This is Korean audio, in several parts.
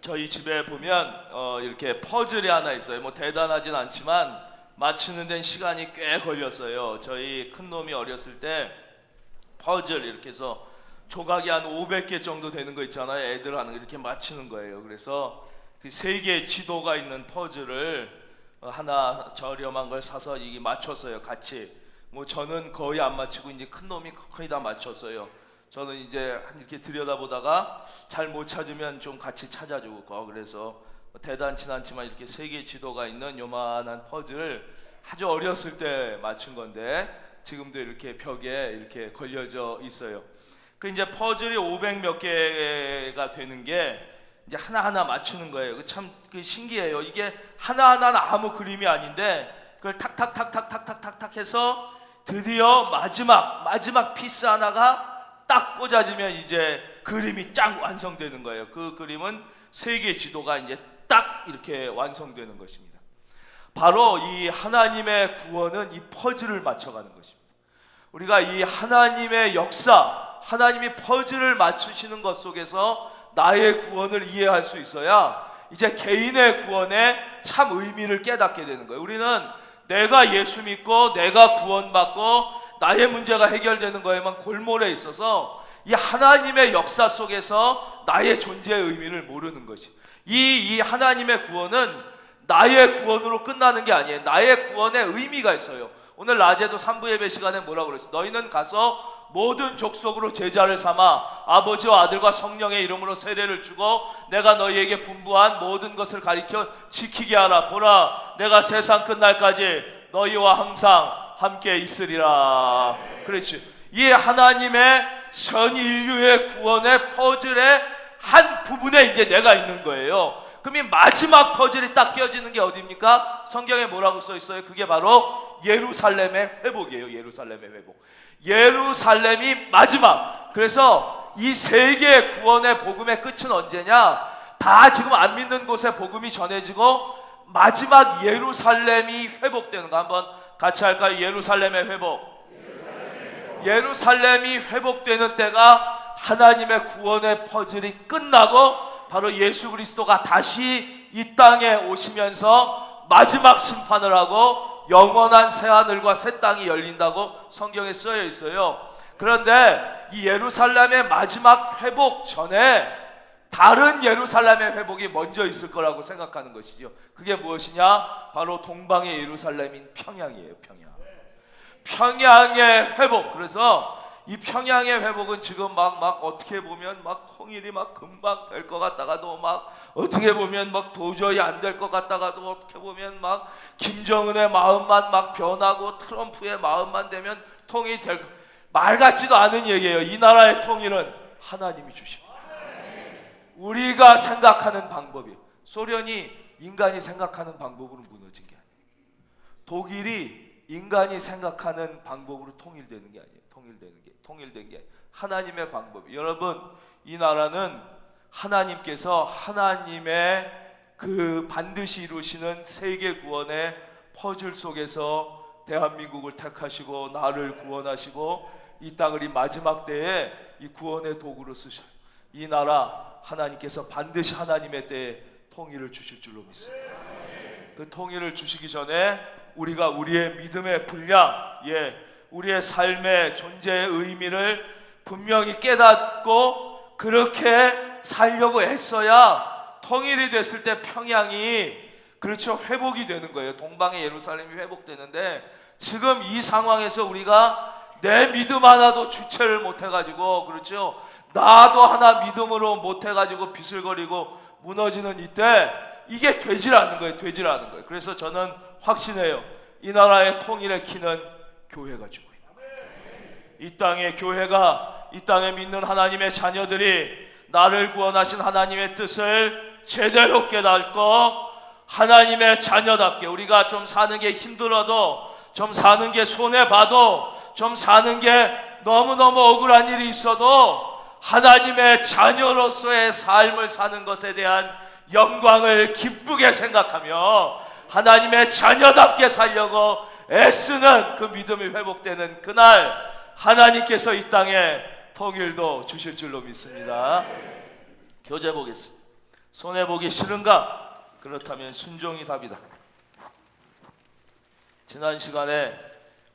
저희 집에 보면 이렇게 퍼즐이 하나 있어요. 뭐 대단하진 않지만 맞추는 데는 시간이 꽤 걸렸어요. 저희 큰 놈이 어렸을 때 퍼즐 이렇게 해서 조각이 한 500개 정도 되는 거 있잖아요. 애들 하는 거 이렇게 맞추는 거예요. 그래서 그 세 개의 지도가 있는 퍼즐을 하나 저렴한 걸 사서 이게 맞췄어요. 같이. 뭐 저는 거의 안 맞추고 이제 큰 놈이 거의 다 맞췄어요. 저는 이제 이렇게 들여다보다가 잘 못 찾으면 좀 같이 찾아주고, 그래서 대단치는 않지만 이렇게 세 개의 지도가 있는 요만한 퍼즐을 아주 어렸을 때 맞춘 건데 지금도 이렇게 벽에 이렇게 걸려져 있어요. 그 이제 퍼즐이 500 몇 개가 되는 게 이제 하나하나 맞추는 거예요. 참 신기해요. 이게 하나하나는 아무 그림이 아닌데 그걸 탁탁탁탁탁탁탁 해서 드디어 마지막 피스 하나가 딱 꽂아지면 이제 그림이 쫙 완성되는 거예요. 그 그림은 세 개의 지도가 이제 딱 이렇게 완성되는 것입니다. 바로 이 하나님의 구원은 이 퍼즐을 맞춰가는 것입니다. 우리가 이 하나님의 역사, 하나님이 퍼즐을 맞추시는 것 속에서 나의 구원을 이해할 수 있어야 이제 개인의 구원의 참 의미를 깨닫게 되는 거예요. 우리는 내가 예수 믿고 내가 구원받고 나의 문제가 해결되는 거에만 골몰해 있어서 이 하나님의 역사 속에서 나의 존재의 의미를 모르는 것이. 이 하나님의 구원은 나의 구원으로 끝나는 게 아니에요. 나의 구원의 의미가 있어요. 오늘 낮에도 3부 예배 시간에 뭐라고 그랬어요? 너희는 가서 모든 족속으로 제자를 삼아 아버지와 아들과 성령의 이름으로 세례를 주고 내가 너희에게 분부한 모든 것을 가리켜 지키게 하라. 보라, 내가 세상 끝날까지 너희와 항상 함께 있으리라. 그렇지. 이 하나님의 전 인류의 구원의 퍼즐의 한 부분에 이제 내가 있는 거예요. 그럼 이 마지막 퍼즐이 딱 끼어지는 게 어디입니까? 성경에 뭐라고 써 있어요? 그게 바로 예루살렘의 회복이에요. 예루살렘의 회복. 예루살렘이 마지막. 그래서 이 세계 구원의 복음의 끝은 언제냐? 다 지금 안 믿는 곳에 복음이 전해지고 마지막 예루살렘이 회복되는 거 한번 같이 할까요? 예루살렘의 회복. 예루살렘이 회복되는 때가 하나님의 구원의 퍼즐이 끝나고 바로 예수 그리스도가 다시 이 땅에 오시면서 마지막 심판을 하고 영원한 새하늘과 새 땅이 열린다고 성경에 쓰여 있어요. 그런데 이 예루살렘의 마지막 회복 전에 다른 예루살렘의 회복이 먼저 있을 거라고 생각하는 것이죠. 그게 무엇이냐? 바로 동방의 예루살렘인 평양이에요. 평양의 회복. 그래서 이 평양의 회복은 지금 막 어떻게 보면 막 통일이 막 금방 될 것 같다가도 막 어떻게 보면 막 도저히 안 될 것 같다가도 어떻게 보면 막 김정은의 마음만 막 변하고 트럼프의 마음만 되면 통일이 될 말 같지도 않은 얘기예요. 이 나라의 통일은 하나님이 주십니다. 우리가 생각하는 방법이, 소련이 인간이 생각하는 방법으로 무너진 게 아니에요. 독일이 인간이 생각하는 방법으로 통일되는 게 아니에요. 통일된 게 하나님의 방법이. 여러분, 이 나라는 하나님께서 하나님의 그 반드시 이루시는 세계 구원의 퍼즐 속에서 대한민국을 택하시고 나를 구원하시고 이 땅을 이 마지막 때에 이 구원의 도구로 쓰셔요. 이 나라 하나님께서 반드시 하나님의 때에 통일을 주실 줄로 믿습니다. 그 통일을 주시기 전에 우리가 우리의 믿음의 분량, 우리의 삶의 존재의 의미를 분명히 깨닫고 그렇게 살려고 애써야 통일이 됐을 때 평양이 그렇죠 회복이 되는 거예요. 동방의 예루살렘이 회복되는데 지금 이 상황에서 우리가 내 믿음 하나도 주체를 못해가지고 그렇죠 나도 하나 믿음으로 못해가지고 비슬거리고 무너지는 이때 이게 되질 않는 거예요. 그래서 저는 확신해요. 이 나라의 통일의 키는 교회가 주고 있는 거예요. 이 땅의 교회가, 이 땅에 믿는 하나님의 자녀들이 나를 구원하신 하나님의 뜻을 제대로 깨닫고 하나님의 자녀답게 우리가 좀 사는 게 힘들어도 좀 사는 게 손해봐도 좀 사는 게 너무너무 억울한 일이 있어도 하나님의 자녀로서의 삶을 사는 것에 대한 영광을 기쁘게 생각하며 하나님의 자녀답게 살려고 애쓰는 그 믿음이 회복되는 그날 하나님께서 이 땅에 통일도 주실 줄로 믿습니다. 교재 보겠습니다. 손해보기 싫은가? 그렇다면 순종이 답이다. 지난 시간에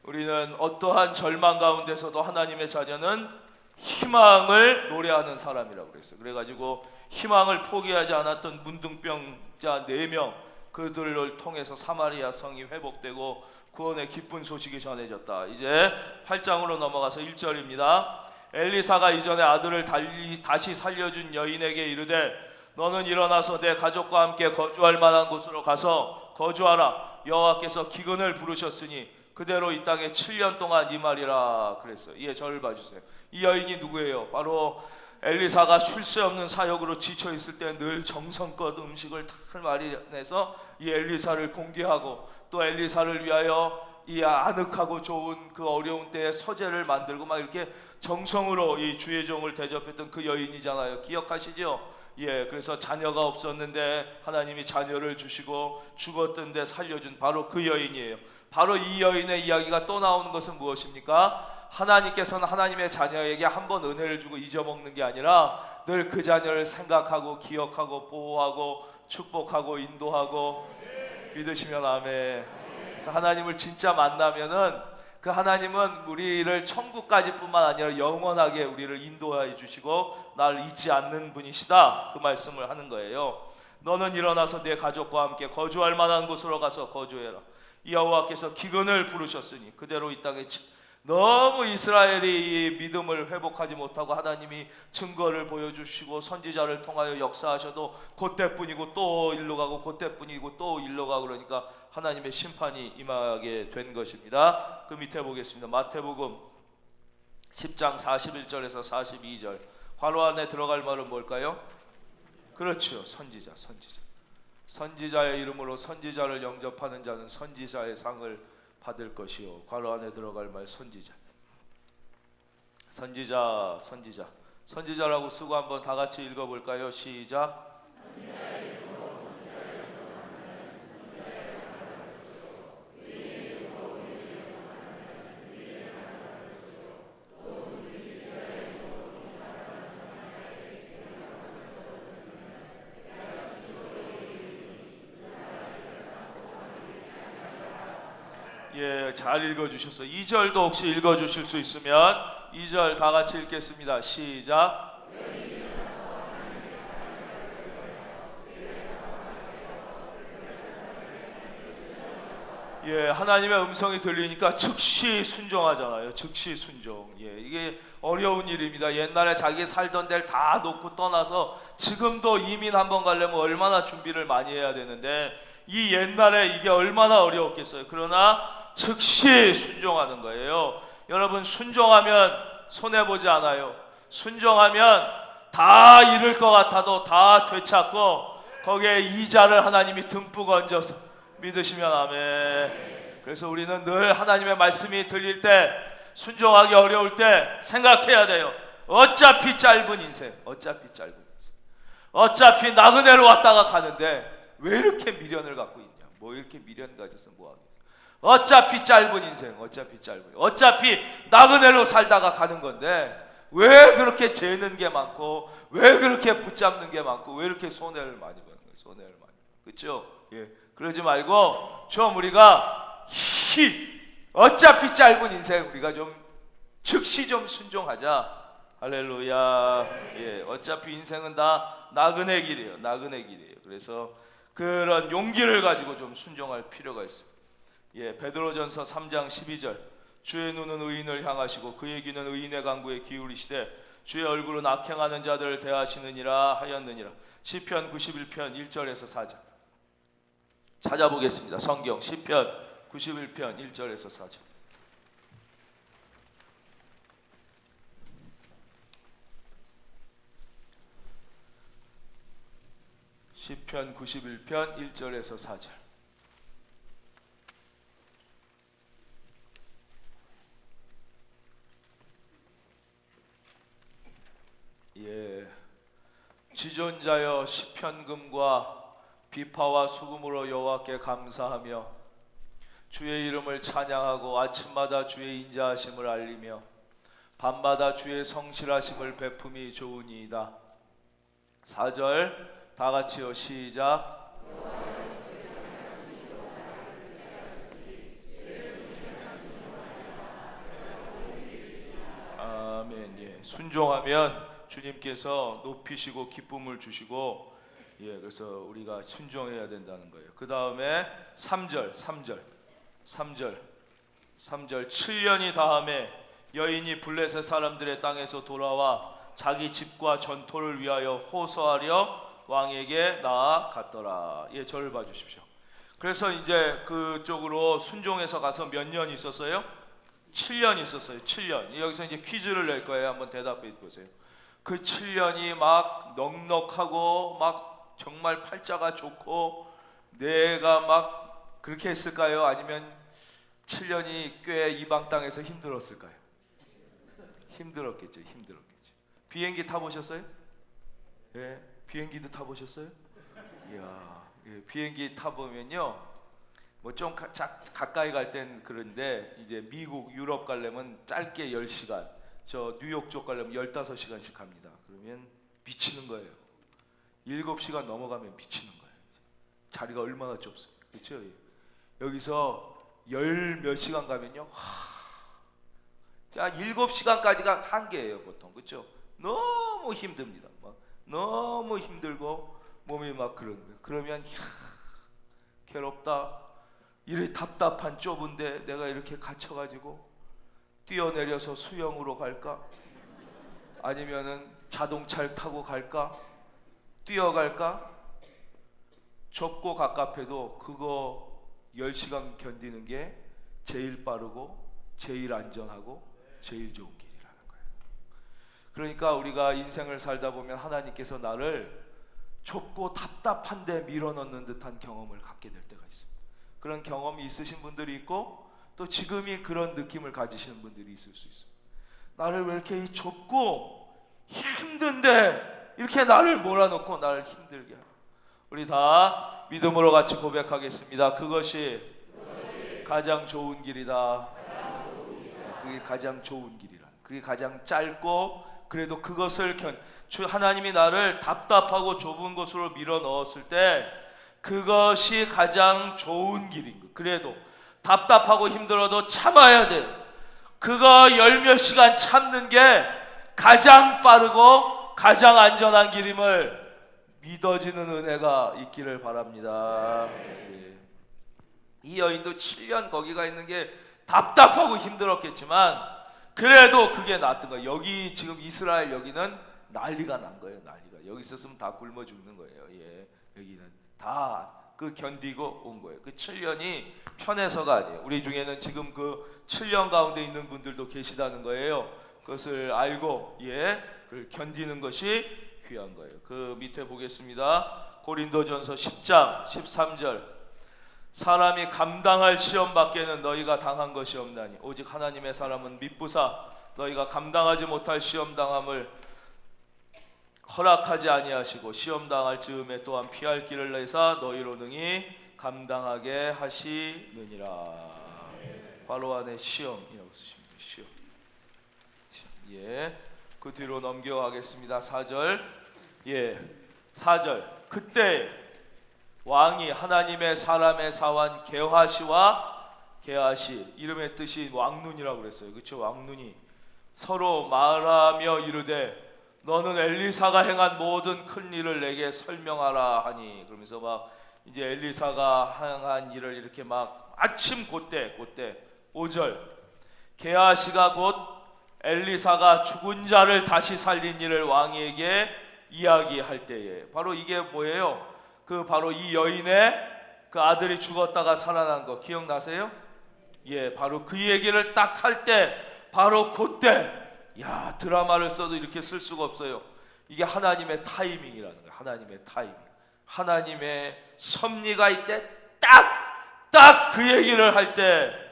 우리는 어떠한 절망 가운데서도 하나님의 자녀는 희망을 노래하는 사람이라고 그랬어요. 그래가지고 희망을 포기하지 않았던 문둥병자 4명, 그들을 통해서 사마리아 성이 회복되고 구원의 기쁜 소식이 전해졌다. 이제 8장으로 넘어가서 1절입니다. 엘리사가 이전에 아들을 다시 살려준 여인에게 이르되 너는 일어나서 내 가족과 함께 거주할 만한 곳으로 가서 거주하라. 여호와께서 기근을 부르셨으니 그대로 이 땅에 7년 동안 임하리라 그랬어요. 예, 저를 봐주세요. 이 여인이 누구예요? 바로 엘리사가 쉴 새 없는 사역으로 지쳐 있을 때 늘 정성껏 음식을 탁 마련해서 이 엘리사를 공개하고 또 엘리사를 위하여 이 아늑하고 좋은 그 어려운 때에 서재를 만들고 막 이렇게 정성으로 이 주의 종을 대접했던 그 여인이잖아요. 기억하시죠? 예, 그래서 자녀가 없었는데 하나님이 자녀를 주시고 죽었던데 살려준 바로 그 여인이에요. 바로 이 여인의 이야기가 또 나오는 것은 무엇입니까? 하나님께서는 하나님의 자녀에게 한 번 은혜를 주고 잊어먹는 게 아니라 늘 그 자녀를 생각하고 기억하고 보호하고 축복하고 인도하고. 믿으시면 아멘. 그래서 하나님을 진짜 만나면은 그 하나님은 우리를 천국까지뿐만 아니라 영원하게 우리를 인도해 주시고 나를 잊지 않는 분이시다, 그 말씀을 하는 거예요. 너는 일어나서 내 가족과 함께 거주할 만한 곳으로 가서 거주해라. 여호와께서 기근을 부르셨으니 그대로 이 땅에. 너무 이스라엘이 이 믿음을 회복하지 못하고 하나님이 증거를 보여주시고 선지자를 통하여 역사하셔도 그때뿐이고 또 일로 가고 그때뿐이고 또 일로 가고 그러니까 하나님의 심판이 임하게 된 것입니다. 그 밑에 보겠습니다. 마태복음 10장 41절에서 42절. 괄호 안에 들어갈 말은 뭘까요? 그렇죠, 선지자. 선지자의 이름으로 선지자를 영접하는 자는 선지자의 상을 받을 것이요. 괄호 안에 들어갈 말 선지자. 선지자라고 쓰고 한번 다 같이 읽어볼까요? 시작. 예, 잘 읽어주셨어요. 2절도 혹시 읽어주실 수 있으면 2절 다 같이 읽겠습니다. 시작. 예, 하나님의 음성이 들리니까 즉시 순종하잖아요. 즉시 순종. 예, 이게 어려운 일입니다. 옛날에 자기 살던 데를 다 놓고 떠나서 지금도 이민 한번 가려면 얼마나 준비를 많이 해야 되는데 이 옛날에 이게 얼마나 어려웠겠어요. 그러나 즉시 순종하는 거예요. 여러분, 순종하면 손해보지 않아요. 순종하면 다 잃을 것 같아도 다 되찾고 거기에 이자를 하나님이 듬뿍 얹어서. 믿으시면 아멘. 그래서 우리는 늘 하나님의 말씀이 들릴 때, 순종하기 어려울 때 생각해야 돼요. 어차피 짧은 인생. 어차피 나그네로 왔다가 가는데 왜 이렇게 미련을 갖고 있냐. 뭐 이렇게 미련 가져서 뭐하겠어. 어차피 짧은 인생, 어차피 나그네로 살다가 가는 건데 왜 그렇게 재는 게 많고 왜 그렇게 붙잡는 게 많고 왜 이렇게 손해를 많이 보는 거예요. 그렇죠? 예, 그러지 말고 좀 우리가 어차피 짧은 인생 우리가 좀 즉시 좀 순종하자. 할렐루야. 예, 어차피 인생은 다 나그네 길이에요. 그래서 그런 용기를 가지고 좀 순종할 필요가 있습니다. 예, 베드로전서 3장 12절. 주의 눈은 의인을 향하시고 그의 귀는 의인의 간구에 기울이시되 주의 얼굴은 악행하는 자들을 대하시느니라 하였느니라. 시편 91편 1절에서 4절. 찾아보겠습니다. 성경 시편 91편 1절에서 4절. 시편 91편 1절에서 4절. 예, 지존자여 시편금과 비파와 수금으로 여호와께 감사하며 주의 이름을 찬양하고 아침마다 주의 인자하심을 알리며 밤마다 주의 성실하심을 베품이 좋으니이다. 4절. 다 같이요. 시작. 아멘. 예. 순종하면 주님께서 높이시고 기쁨을 주시고, 예, 그래서 우리가 순종해야 된다는 거예요. 그 다음에 3절 7년이 다음에 여인이 블레셋 사람들의 땅에서 돌아와 자기 집과 전토를 위하여 호소하려 왕에게 나아갔더라. 예, 저를 봐주십시오. 그래서 이제 그쪽으로 순종해서 가서 몇 년 있었어요? 7년 있었어요. 7년. 여기서 이제 퀴즈를 낼 거예요. 한번 대답해 보세요. 그 7년이 막 넉넉하고 막 정말 팔자가 좋고 내가 막 그렇게 했을까요? 아니면 7년이 꽤 이방 땅에서 힘들었을까요? 힘들었겠죠. 비행기 타보셨어요? 예, 비행기도 타보셨어요? 이야, 예, 비행기 타보면요, 뭐 좀 가까이 갈 땐 그런데 이제 미국, 유럽 가려면 짧게 10시간, 저 뉴욕 쪽 가려면 15시간씩 갑니다. 그러면 미치는 거예요. 7시간 넘어가면 미치는 거예요. 자리가 얼마나 좁습니까? 그렇죠? 여기서 몇 시간 가면요, 자 7시간까지가 한계예요 보통. 그렇죠? 너무 힘듭니다. 막 너무 힘들고 몸이 막 그런 거예요. 그러면 괴롭다. 이래 답답한 좁은데 내가 이렇게 갇혀가지고 뛰어내려서 수영으로 갈까? 아니면은 자동차를 타고 갈까? 뛰어갈까? 좁고 갑갑해도 그거 10시간 견디는 게 제일 빠르고 제일 안전하고 제일 좋은 길이라는 거예요. 그러니까 우리가 인생을 살다 보면 하나님께서 나를 좁고 답답한데 밀어넣는 듯한 경험을 갖게 될 때가 있습니다. 그런 경험이 있으신 분들이 있고 또 지금이 그런 느낌을 가지시는 분들이 있을 수 있어요. 나를 왜 이렇게 좁고 힘든데 이렇게 나를 몰아넣고 나를 힘들게 하고. 우리 다 믿음으로 같이 고백하겠습니다. 그것이 가장 좋은 길이다. 그게 가장 좋은 길이라. 그게 가장 짧고 그래도 그것을 하나님이 나를 답답하고 좁은 곳으로 밀어 넣었을 때 그것이 가장 좋은 길인 거예요. 그래도 답답하고 힘들어도 참아야 돼요. 그거 10몇 시간 참는 게 가장 빠르고 가장 안전한 길임을 믿어지는 은혜가 있기를 바랍니다. 예. 이 여인도 7년 거기가 있는 게 답답하고 힘들었겠지만 그래도 그게 낫던 거예요. 여기 지금 이스라엘 여기는 난리가 난 거예요. 난리가. 여기 있었으면 다 굶어 죽는 거예요. 예. 여기는 다 그 견디고 온 거예요. 그 7년이 편해서가 아니에요. 우리 중에는 지금 그 7년 가운데 있는 분들도 계시다는 거예요. 그것을 알고 그걸 견디는 것이 귀한 거예요. 그 밑에 보겠습니다. 고린도전서 10장 13절. 사람이 감당할 시험 밖에는 너희가 당한 것이 없나니 오직 하나님의 사람은 미쁘사 너희가 감당하지 못할 시험 당함을 허락하지 아니하시고 시험 당할 즈음에 또한 피할 길을 내사 너희로 능히 감당하게 하시느니라. 바로 안에 시험이라고 쓰십니다. 시험. 예. 그 뒤로 넘겨가겠습니다. 4절. 예. 4절. 그때 왕이 하나님의 사람의 사환 게하시 이름의 뜻이 왕눈이라고 그랬어요. 그렇죠? 왕눈이 서로 말하며 이르되 너는 엘리사가 행한 모든 큰 일을 내게 설명하라 하니. 그러면서 막 이제 엘리사가 행한 일을 이렇게 막 아침 그때 5절. 게하시가 곧 엘리사가 죽은 자를 다시 살린 일을 왕에게 이야기할 때에 바로 이게 뭐예요? 그 바로 이 여인의 그 아들이 죽었다가 살아난 거 기억나세요? 예, 바로 그 얘기를 딱 할 때 바로 그때 야, 드라마를 써도 이렇게 쓸 수가 없어요. 이게 하나님의 타이밍이라는 거예요. 하나님의 타이밍. 하나님의 섭리가 있대 딱 그 얘기를 할 때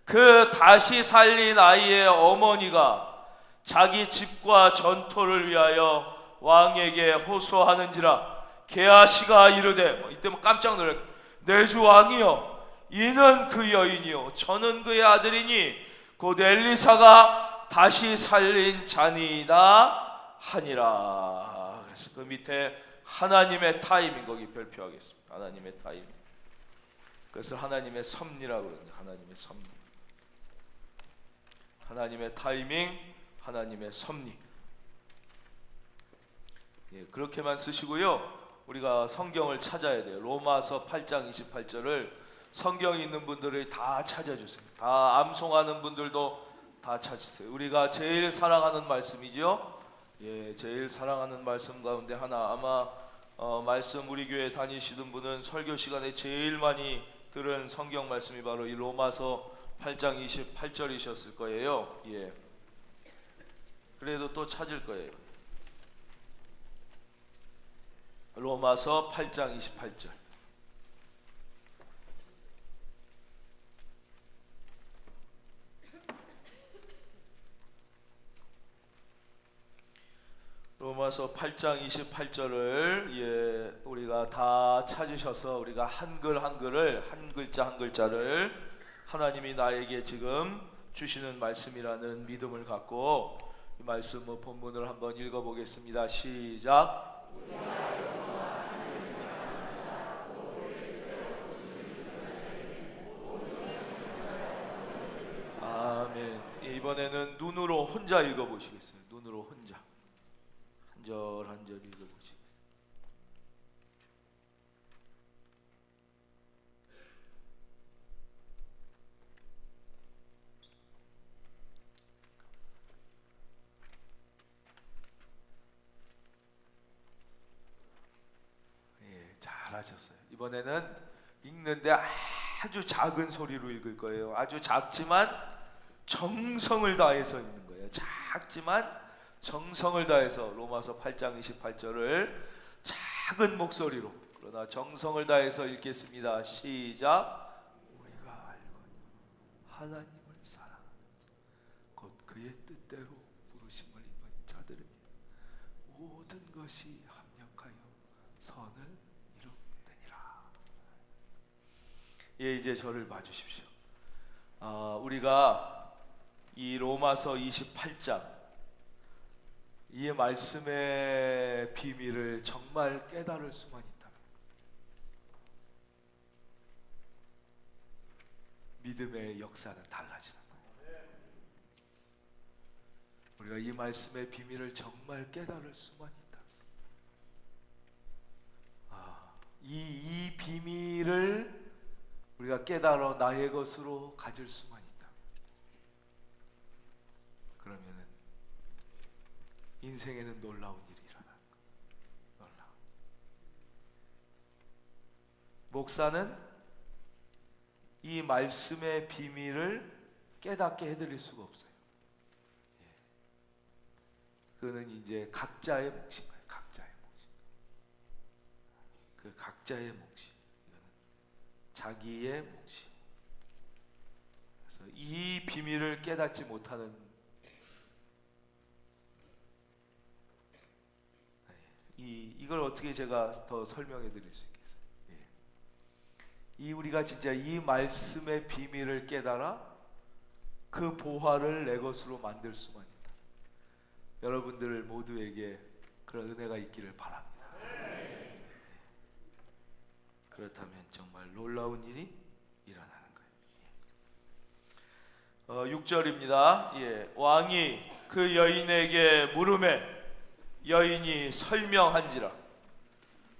그 다시 살린 아이의 어머니가 자기 집과 전토를 위하여 왕에게 호소하는지라 게하시가 이르되 이때 뭐 깜짝 놀랄 내 주 왕이여 이는 그 여인이요 저는 그의 아들이니 곧 엘리사가 다시 살린 자니이다 하니라. 그래서 그 밑에 하나님의 타이밍 거기 별표하겠습니다. 하나님의 타이밍. 그것을 하나님의 섭리라고 그러는데 하나님의 섭리. 하나님의 타이밍, 하나님의 섭리. 예, 그렇게만 쓰시고요. 우리가 성경을 찾아야 돼요. 로마서 8장 28절을 성경이 있는 분들이 다 찾아주세요. 다 암송하는 분들도 다 찾으세요. 우리가 제일 사랑하는 말씀이죠. 예, 제일 사랑하는 말씀 가운데 하나, 아마 말씀 우리 교회 다니시던 분은 설교 시간에 제일 많이 들은 성경 말씀이 바로 이 로마서 8장 28절이셨을 거예요. 예. 그래도 또 찾을 거예요. 로마서 8장 28절. 로마서 8장 28절을 예, 우리가 다 찾으셔서 우리가 한글을 한 글자 한 글자를 하나님이 나에게 지금 주시는 말씀이라는 믿음을 갖고 이 말씀 본문을 한번 읽어보겠습니다. 시작. 아멘. 이번에는 눈으로 혼자 읽어보시겠어요? 눈으로 혼자. 한 절 한 절 읽어보시겠어요? 예, 잘하셨어요. 이번에는 읽는데 아주 작은 소리로 읽을 거예요. 아주 작지만 정성을 다해서 읽는 거예요. 작지만 정성을 다해서 로마서 8장 28절을 작은 목소리로 그러나 정성을 다해서 읽겠습니다. 시작. 우리가 알고 하나님을 사랑하는 곧 그의 뜻대로 부르심을 입은 자들에게 모든 것이 합력하여 선을 이루느니라. 예, 이제 저를 봐주십시오. 우리가 이 로마서 28장 이 말씀의 비밀을 정말 깨달을 수만 있다면 믿음의 역사는 달라지는 거예요. 우리가 이 말씀의 비밀을 정말 깨달을 수만 있다면 이 비밀을 우리가 깨달아 나의 것으로 가질 수만 있다면 그러면은 인생에는 놀라운 일이 일어나는 거예요. 놀라운. 목사는 이 말씀의 비밀을 깨닫게 해드릴 수가 없어요. 예. 그거는 이제 각자의 몫인 거예요. 각자의 몫인. 그 각자의 몫이. 이거는 자기의 몫이. 그래서 이 비밀을 깨닫지 못하는 이걸 어떻게 제가 더 설명해 드릴 수 있겠어요? 예. 이 우리가 진짜 이 말씀의 비밀을 깨달아 그 보화를 내 것으로 만들 수만 있다. 여러분들 모두에게 그런 은혜가 있기를 바랍니다. 예. 그렇다면 정말 놀라운 일이 일어나는 거예요. 6절입니다. 예. 왕이 그 여인에게 물음에 여인이 설명한지라.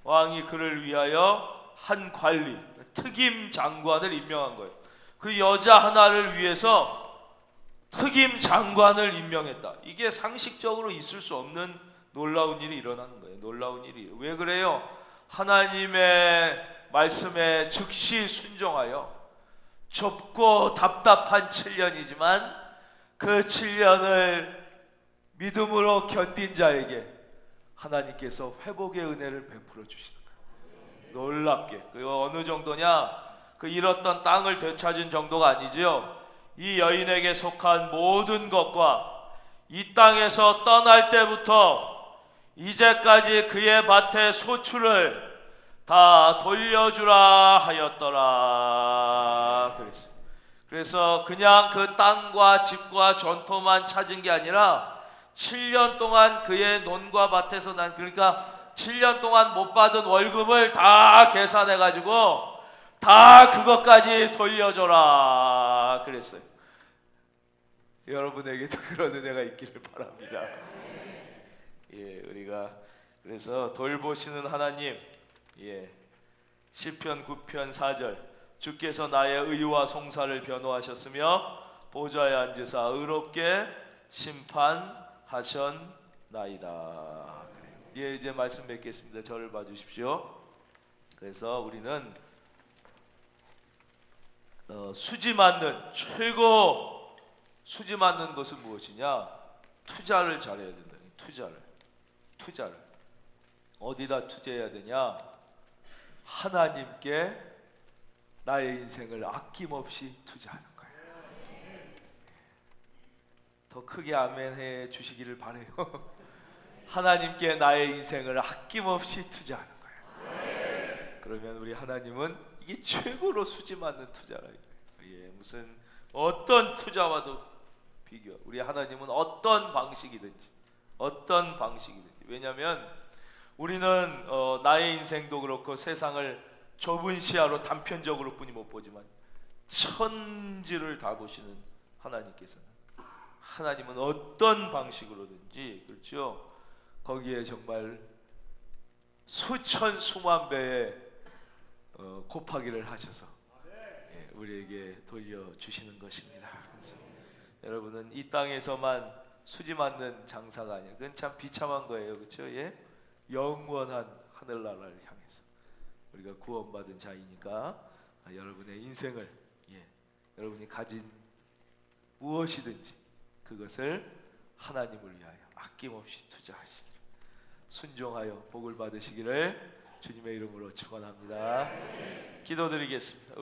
왕이 그를 위하여 한 관리, 특임 장관을 임명한 거예요. 그 여자 하나를 위해서 특임 장관을 임명했다. 이게 상식적으로 있을 수 없는 놀라운 일이 일어나는 거예요. 놀라운 일이. 왜 그래요? 하나님의 말씀에 즉시 순종하여 좁고 답답한 7년이지만 그 7년을 믿음으로 견딘 자에게 하나님께서 회복의 은혜를 베풀어 주시는 거예요. 놀랍게. 그 어느 정도냐? 그 잃었던 땅을 되찾은 정도가 아니죠. 이 여인에게 속한 모든 것과 이 땅에서 떠날 때부터 이제까지 그의 밭의 소출을 다 돌려주라 하였더라 그랬어요. 그래서 그냥 그 땅과 집과 전토만 찾은 게 아니라 7년 동안 그의 논과 밭에서 난, 그러니까 7년 동안 못 받은 월급을 다 계산해 가지고 다 그것까지 돌려줘라 그랬어요. 여러분에게도 그런 은혜가 있기를 바랍니다. 예, 우리가 그래서 돌보시는 하나님, 예, 시편 9편 4절, 주께서 나의 의와 송사를 변호하셨으며 보좌에 앉으사 의롭게 심판하셨나이다. 예, 이제 말씀 맺겠습니다. 저를 봐주십시오. 그래서 우리는 수지 맞는 최고 수지 맞는 것은 무엇이냐? 투자를 잘해야 된다. 투자를 어디다 투자해야 되냐? 하나님께 나의 인생을 아낌없이 투자하는 거예요. 더 크게 아멘해 주시기를 바라요. 하나님께 나의 인생을 아낌없이 투자하는 거예요. 그러면 우리 하나님은 이게 최고로 수지 맞는 투자라 이거예요. 예, 무슨 어떤 투자와도 비교. 우리 하나님은 어떤 방식이든지 왜냐하면 우리는 나의 인생도 그렇고 세상을 좁은 시야로 단편적으로 뿐이 못 보지만 천지를 다 보시는 하나님은 어떤 방식으로든지, 그렇죠? 거기에 정말 수천 수만 배의 곱하기를 하셔서 우리에게 돌려주시는 것입니다. 여러분은 이 땅에서만 수지 맞는 장사가 아니에요. 그건 참 비참한 거예요, 그렇죠? 예? 영원한 하늘나라를 향해서 우리가 구원받은 자이니까 여러분의 인생을, 예, 여러분이 가진 무엇이든지 그것을 하나님을 위하여 아낌없이 투자하시기를, 순종하여 복을 받으시기를 주님의 이름으로 축원합니다. 기도드리겠습니다.